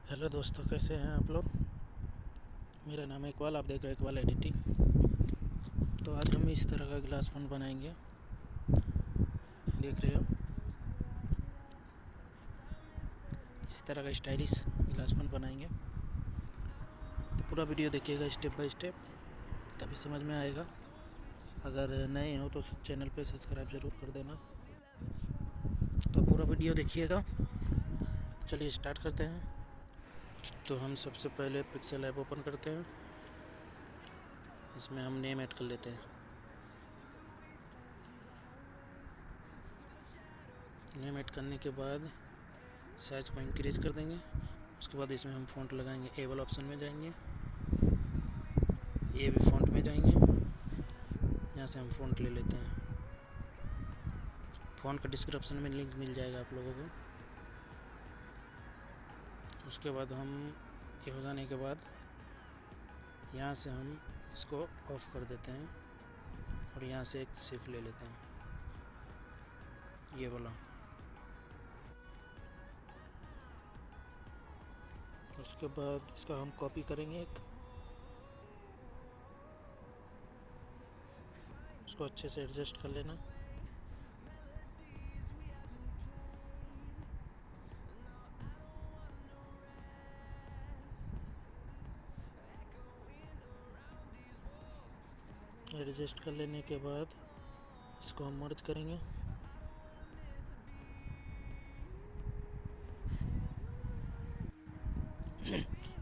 Hello दोस्तों, कैसे हैं आप लोग। मेरा नाम है इकबाल, आप देख रहे हैं इकबाल एडिटिंग। तो आज हम इस तरह का ग्लास फोन बनाएंगे, देख रहे हो। इस तरह का स्टाइलिश ग्लास फोन बनाएंगे। तो पूरा वीडियो देखिएगा स्टेप बाय स्टेप, तभी समझ में आएगा। अगर नए हो तो चैनल पे सब्सक्राइब ज़रूर कर देना। तो पूरा वीडियो देखिएगा। चलिए स्टार्ट करते हैं। तो हम सबसे पहले पिक्सेलैब ओपन करते हैं। इसमें हम नेम ऐड कर लेते हैं। नेम ऐड करने के बाद साइज़ को इंक्रीज कर देंगे। उसके बाद इसमें हम फ़ॉन्ट लगाएंगे। ए वाला ऑप्शन में जाएंगे, ये भी फ़ॉन्ट में जाएंगे। यहाँ से हम फ़ॉन्ट ले लेते हैं। फ़ॉन्ट का डिस्क्रिप्शन में लिंक मिल जाएगा आप लोगों को। उसके बाद हम ये हो जाने के बाद यहाँ से हम इसको ऑफ़ कर देते हैं और यहाँ से एक शिफ्ट ले लेते हैं, ये वाला। उसके बाद इसका हम कॉपी करेंगे उसको अच्छे से एडजस्ट कर लेना। एडजस्ट कर लेने के बाद इसको हम मर्ज करेंगे।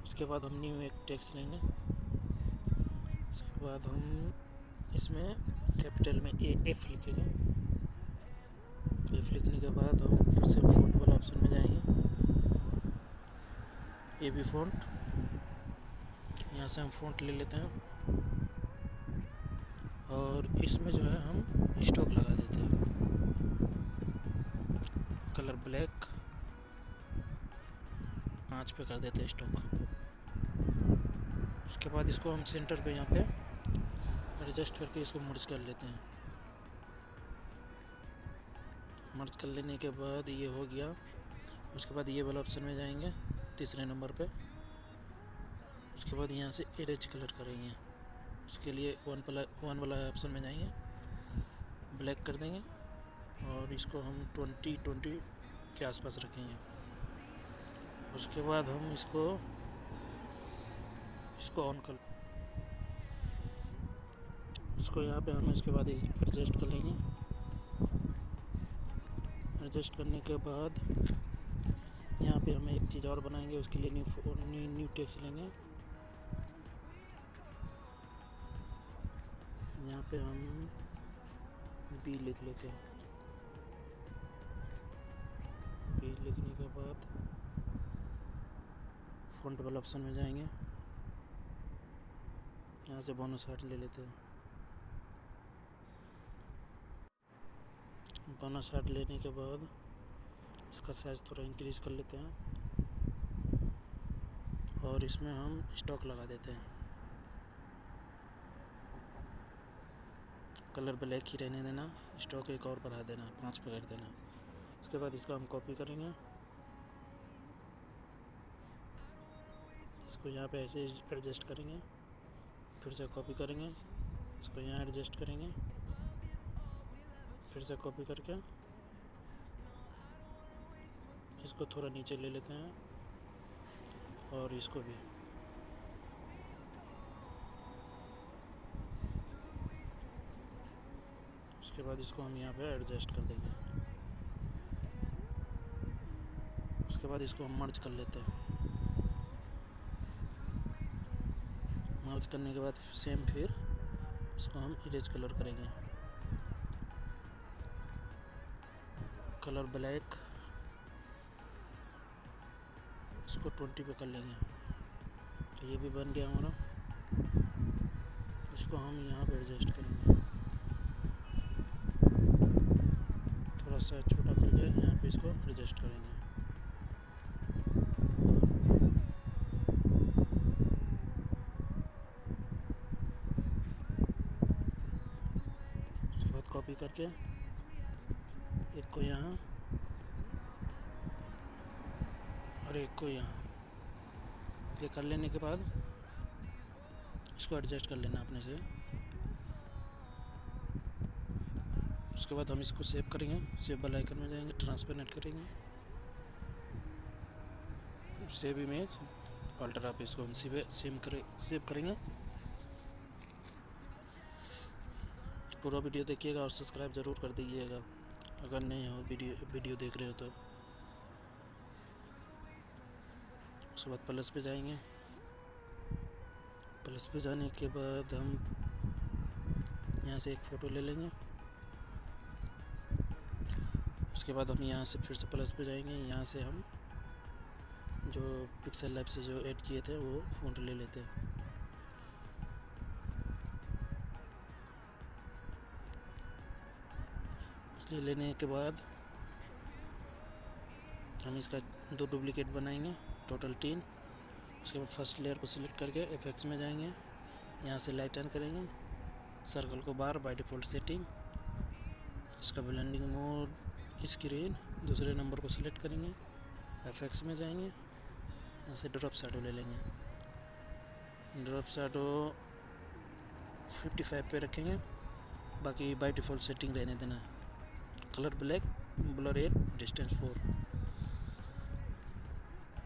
उसके बाद हम न्यू एक टेक्स्ट लेंगे। उसके बाद हम इसमें कैपिटल में एफ लिखेंगे। एफ लिखने के बाद हम फिर से फ़ॉन्ट वाला ऑप्शन में जाएंगे, ये भी फ़ॉन्ट। यहाँ से हम फ़ॉन्ट ले लेते हैं और इसमें जो है हम स्टॉक लगा देते हैं। कलर ब्लैक 5 पे कर देते हैं स्टॉक। उसके बाद इसको हम सेंटर पे यहाँ पे एडजस्ट करके इसको मर्ज कर लेते हैं। मर्ज कर लेने के बाद ये हो गया। उसके बाद ये वाला ऑप्शन में जाएंगे, तीसरे नंबर पे। उसके बाद यहाँ से इरेज कलर करेंगे। उसके लिए वन वाला ऑप्शन में जाएंगे, ब्लैक कर देंगे और इसको हम 20 के आसपास रखेंगे। उसके बाद हम इसको ऑन कर, उसको यहाँ पे हम इसके बाद एडजस्ट कर लेंगे। एडजस्ट करने के बाद यहाँ पे हम एक चीज़ और बनाएंगे। उसके लिए न्यू टेक्स्ट लेंगे। यहाँ पे हम बी लिख लेते हैं। बी लिखने के बाद फ़ॉन्ट वाला ऑप्शन में जाएंगे, यहाँ से बोनस हार्ट ले लेते हैं। बोनस हार्ट लेने के बाद इसका साइज़ थोड़ा इंक्रीज कर लेते हैं और इसमें हम स्टॉक लगा देते हैं। कलर ब्लैक ही रहने देना, स्टॉक एक और बढ़ा देना, 5 पे कर देना। उसके बाद इसका हम कॉपी करेंगे। इसको यहाँ पे ऐसे एडजस्ट करेंगे, फिर से कॉपी करेंगे, इसको यहाँ एडजस्ट करेंगे, फिर से कॉपी करके इसको थोड़ा नीचे ले लेते हैं और इसको भी। उसके बाद इसको हम यहाँ पे एडजस्ट कर देंगे। उसके बाद इसको हम मर्ज कर लेते हैं। मर्ज करने के बाद सेम फिर इसको हम इरेज कलर करेंगे। कलर ब्लैक इसको 20 पे कर लेंगे। तो ये भी बन गया हमारा। इसको हम यहाँ पे एडजस्ट करेंगे, थोड़ा सा छोटा करके यहाँ पे इसको एडजस्ट करेंगे। उसके बाद कॉपी करके एक को यहाँ और एक को यहाँ ये कर लेने के बाद इसको एडजस्ट कर लेना अपने से। उसके बाद हम इसको सेव करेंगे, सेव वाले आइकन में जाएंगे, ट्रांसपेरेंट करेंगे, सेव इमेज, अल्टर आप इसको हम सेव करेंगे। पूरा वीडियो देखिएगा और सब्सक्राइब ज़रूर कर दीजिएगा अगर नहीं हो वीडियो देख रहे हो तो। उसके बाद प्लस पे जाएंगे, प्लस पे जाने के बाद हम यहाँ से एक फ़ोटो ले लेंगे। उसके बाद हम यहाँ से फिर से प्लस पे जाएंगे, यहाँ से हम जो पिक्सेलैब से जो ऐड किए थे वो फ़ॉन्ट ले लेते हैं। ले लेने के बाद हम इसका 2 डुप्लीकेट बनाएंगे, टोटल 3। उसके बाद फर्स्ट लेयर को सिलेक्ट करके इफेक्ट्स में जाएंगे, यहाँ से लाइटन करेंगे, सर्कल को बार बाय डिफ़ॉल्ट सेटिंग, इसका ब्लेंडिंग मोड स्क्रीन, दूसरे नंबर को सिलेक्ट करेंगे, इफेक्ट्स में जाएंगे, यहाँ से ड्रॉप शैडो ले लेंगे। ड्रॉप शैडो 55 पे रखेंगे, बाकी बाय डिफ़ॉल्ट सेटिंग रहने देना है। कलर ब्लैक, ब्लर 8, डिस्टेंस 4,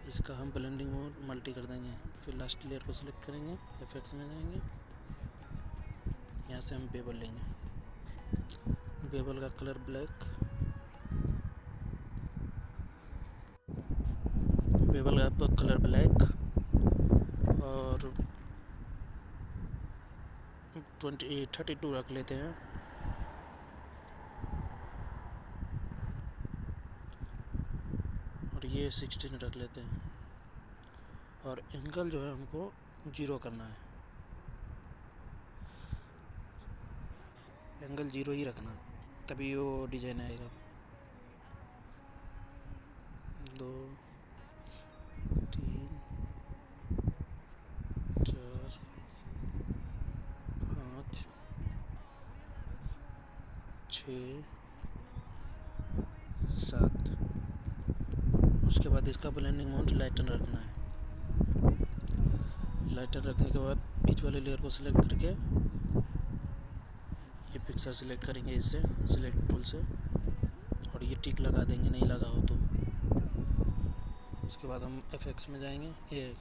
इसका हम ब्लेंडिंग मोड मल्टी कर देंगे। फिर लास्ट लेयर को सिलेक्ट करेंगे, इफेक्ट्स में जाएंगे, यहाँ से हम बेबल लेंगे, बेबल का कलर ब्लैक, बेबल का कलर ब्लैक और 32 रख लेते हैं। और ये 16 रख लेते हैं। और एंगल जो है हमको 0 करना है, एंगल 0 ही रखना है, तभी वो डिज़ाइन आएगा। 2 3 4 5 6 7। उसके बाद इसका ब्लेंडिंग मोड लाइटन रखना है। लाइटन रखने के बाद बीच वाले लेयर को सिलेक्ट करके ये पिक्चर सिलेक्ट करेंगे, इससे सिलेक्ट टूल से, और ये टिक लगा देंगे नहीं लगा हो तो। उसके बाद हम एफएक्स में जाएंगे, ये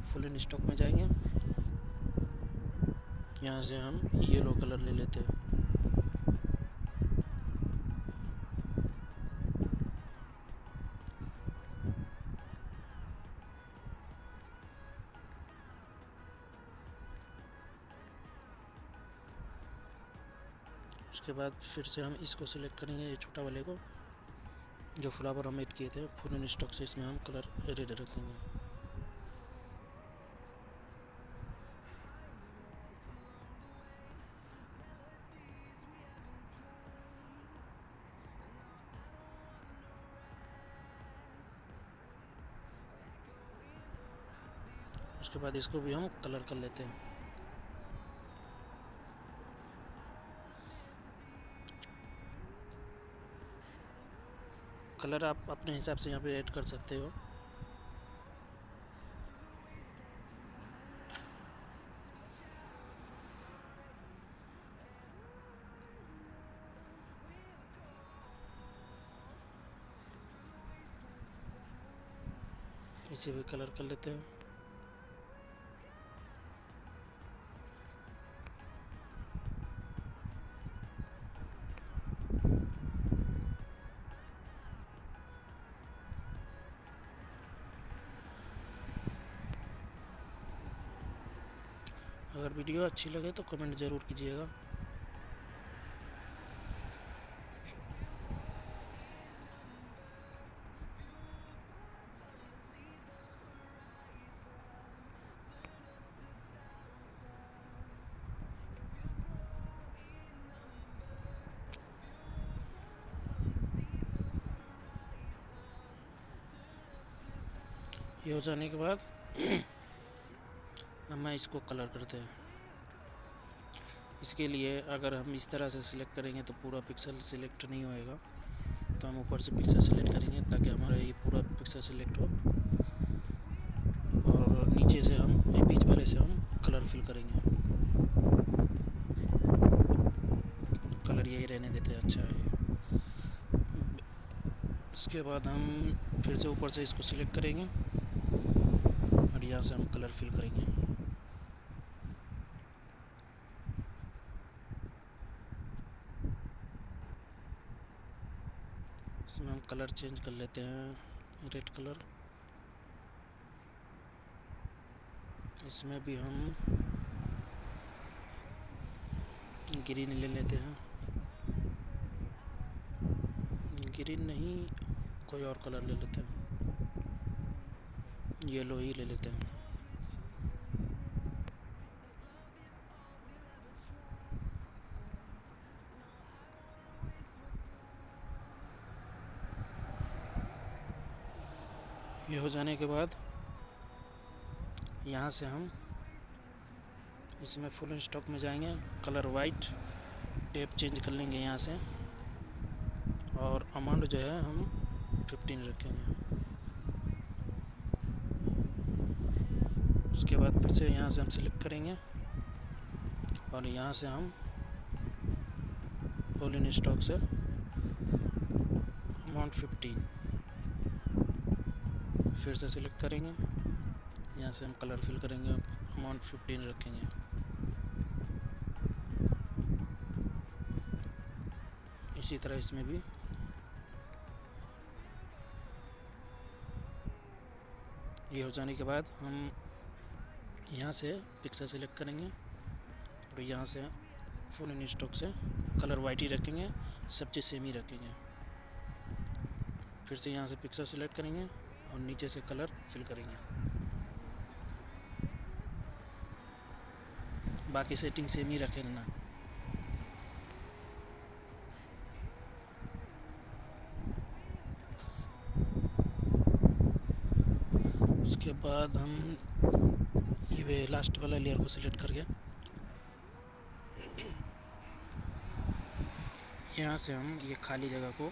फुल इन स्टॉक में जाएंगे, यहाँ से हम येलो कलर ले लेते हैं। उसके बाद फिर से हम इसको सिलेक्ट करेंगे, ये छोटा वाले को, जो फ्लावर हम ऐड किए थे फुल इन स्टॉक से, इसमें हम कलर रेड रखेंगे। उसके बाद इसको भी हम कलर कर लेते हैं। कलर आप अपने हिसाब से यहाँ पे ऐड कर सकते हो। इसे भी कलर कर लेते हैं। अगर वीडियो अच्छी लगे तो कमेंट ज़रूर कीजिएगा। ये हो जाने के बाद हम इसको कलर करते हैं। इसके लिए अगर हम इस तरह से सिलेक्ट करेंगे तो पूरा पिक्सल सिलेक्ट नहीं होएगा, तो हम ऊपर से पिक्सल सिलेक्ट करेंगे ताकि हमारा ये पूरा पिक्सल सिलेक्ट हो, और नीचे से हम बीच वाले से हम कलर फिल करेंगे। कलर यही रहने देते हैं, अच्छा है। इसके बाद हम फिर से ऊपर से इसको सिलेक्ट करेंगे और यहाँ से हम कलर फिल करेंगे। इसमें हम कलर चेंज कर लेते हैं, रेड कलर। इसमें भी हम ग्रीन ले लेते हैं, ग्रीन नहीं कोई और कलर ले लेते हैं, येलो ही ले लेते हैं। ये हो जाने के बाद यहाँ से हम इसमें फुल स्टॉक में जाएंगे, कलर वाइट, टेप चेंज कर लेंगे यहाँ से और अमाउंट जो है हम 15 रखेंगे। उसके बाद फिर से यहाँ से हम सिलेक्ट करेंगे और यहाँ से हम फुल स्टॉक से अमाउंट 15 फिर से सिलेक्ट करेंगे, यहाँ से हम कलर फिल करेंगे, अमाउंट 15 रखेंगे। इसी तरह इसमें भी ये हो जाने के बाद हम यहाँ से पिक्सल सेलेक्ट करेंगे और यहाँ से फुल इन स्टॉक से कलर वाइट ही रखेंगे, सब चीज़ सेम ही रखेंगे। फिर से यहाँ से पिक्सल सेलेक्ट करेंगे और नीचे से कलर फिल करेंगे। बाकी सेटिंग सेम ही रखें ना। उसके बाद हम ये लास्ट वाला लेयर को सिलेक्ट करके यहाँ से हम ये खाली जगह को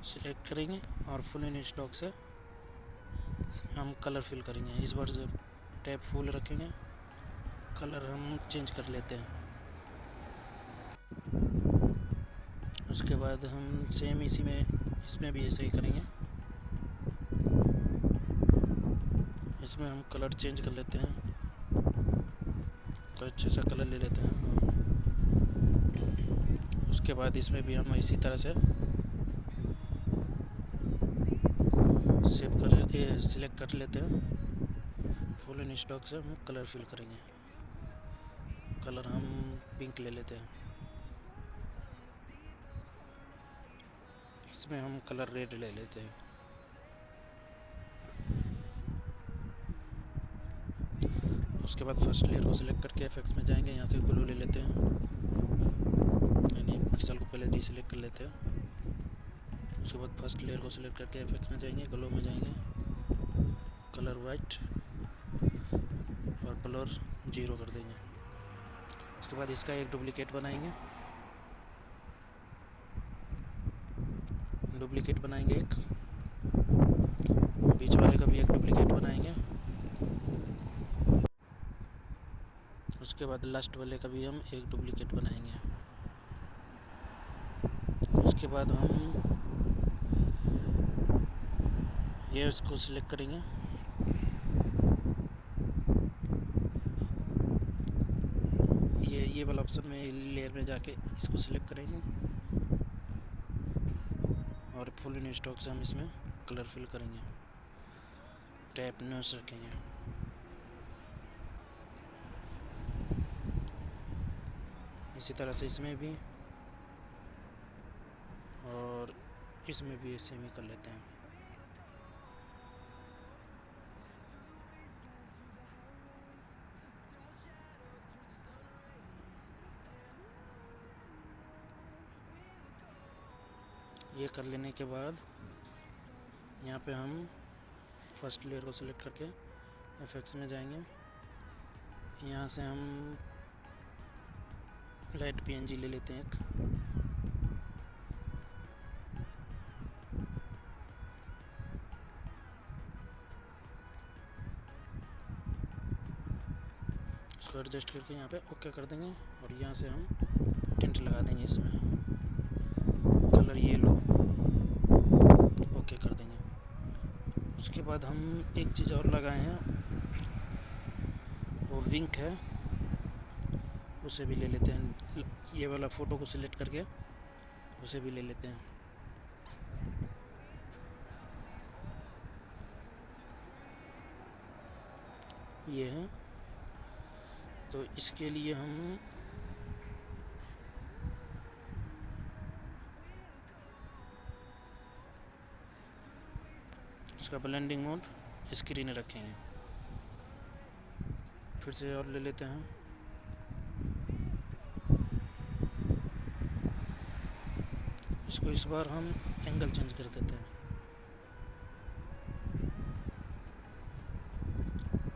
सिलेक्ट करेंगे और फुल इन स्टॉक से इसमें हम कलर फिल करेंगे। इस बार से टैब फुल रखेंगे, कलर हम चेंज कर लेते हैं। उसके बाद हम सेम इसी में इसमें भी ऐसे ही करेंगे, इसमें हम कलर चेंज कर लेते हैं, तो अच्छे सा कलर ले लेते हैं। उसके बाद इसमें भी हम इसी तरह से सेव कर सिलेक्ट कर लेते हैं, फुल इन स्टॉक से हम कलर फिल करेंगे। कलर हम पिंक ले लेते हैं, इसमें हम कलर रेड ले लेते हैं। उसके बाद फर्स्ट लेयर को सिलेक्ट करके इफेक्ट्स में जाएंगे, यहाँ से ग्लू ले लेते हैं, यानी पिक्सल को पहले डीसेलेक्ट कर लेते हैं। उसके बाद फर्स्ट लेयर को सिलेक्ट करके इफेक्ट्स में जाएंगे, ग्लो में जाएंगे, कलर वाइट और ब्लर 0 कर देंगे। उसके बाद इसका एक डुप्लीकेट बनाएंगे, एक बीच वाले का भी एक डुप्लीकेट बनाएंगे। उसके बाद लास्ट वाले का भी हम एक डुप्लीकेट बनाएंगे। उसके बाद हम ये इसको सिलेक्ट करेंगे, ये वाला ऑप्शन में लेयर में जाके इसको सिलेक्ट करेंगे और फुल इन स्टॉक से हम इसमें कलर फिल करेंगे, टैप नोस रखेंगे। इसी तरह से इसमें भी और इसमें भी ऐसे ही कर लेते हैं। ये कर लेने के बाद यहाँ पे हम फर्स्ट लेयर को सिलेक्ट करके इफेक्ट्स में जाएंगे, यहाँ से हम लाइट पीएनजी ले लेते हैं एक, इसको एडजस्ट करके यहाँ पे ओके कर देंगे और यहाँ से हम टिंट लगा देंगे इसमें, कलर येलो, ओके कर देंगे। उसके बाद हम एक चीज़ और लगाए हैं, वो विंक है, उसे भी ले लेते हैं। ये वाला फ़ोटो को सिलेक्ट करके उसे भी ले लेते हैं। ये है, तो इसके लिए हम इसका ब्लेंडिंग मोड स्क्रीन रखेंगे। फिर से और ले लेते हैं। इसको इस बार हम एंगल चेंज कर देते हैं,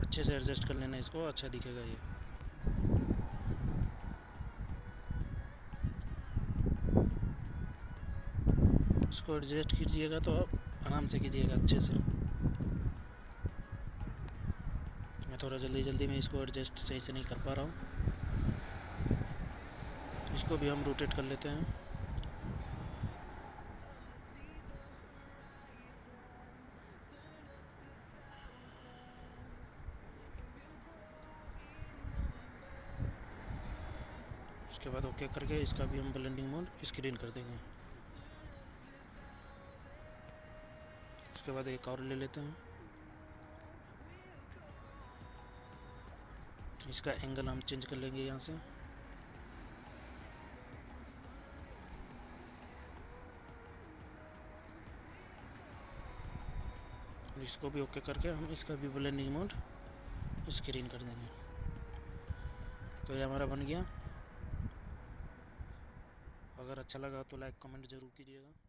अच्छे से एडजस्ट कर लेना इसको, अच्छा दिखेगा ये। इसको एडजस्ट कीजिएगा तो आप आराम से कीजिएगा अच्छे से। मैं थोड़ा जल्दी में इसको एडजस्ट सही से नहीं कर पा रहा हूँ। इसको भी हम रोटेट कर लेते हैं। उसके बाद ओके करके इसका भी हम ब्लेंडिंग मोड स्क्रीन कर देंगे। उसके बाद एक और ले लेते हैं। इसका एंगल हम चेंज कर लेंगे यहाँ से। इसको भी ओके करके हम इसका भी ब्लेंडिंग मोड स्क्रीन कर देंगे। तो ये हमारा बन गया। अगर अच्छा लगा तो लाइक कमेंट ज़रूर कीजिएगा।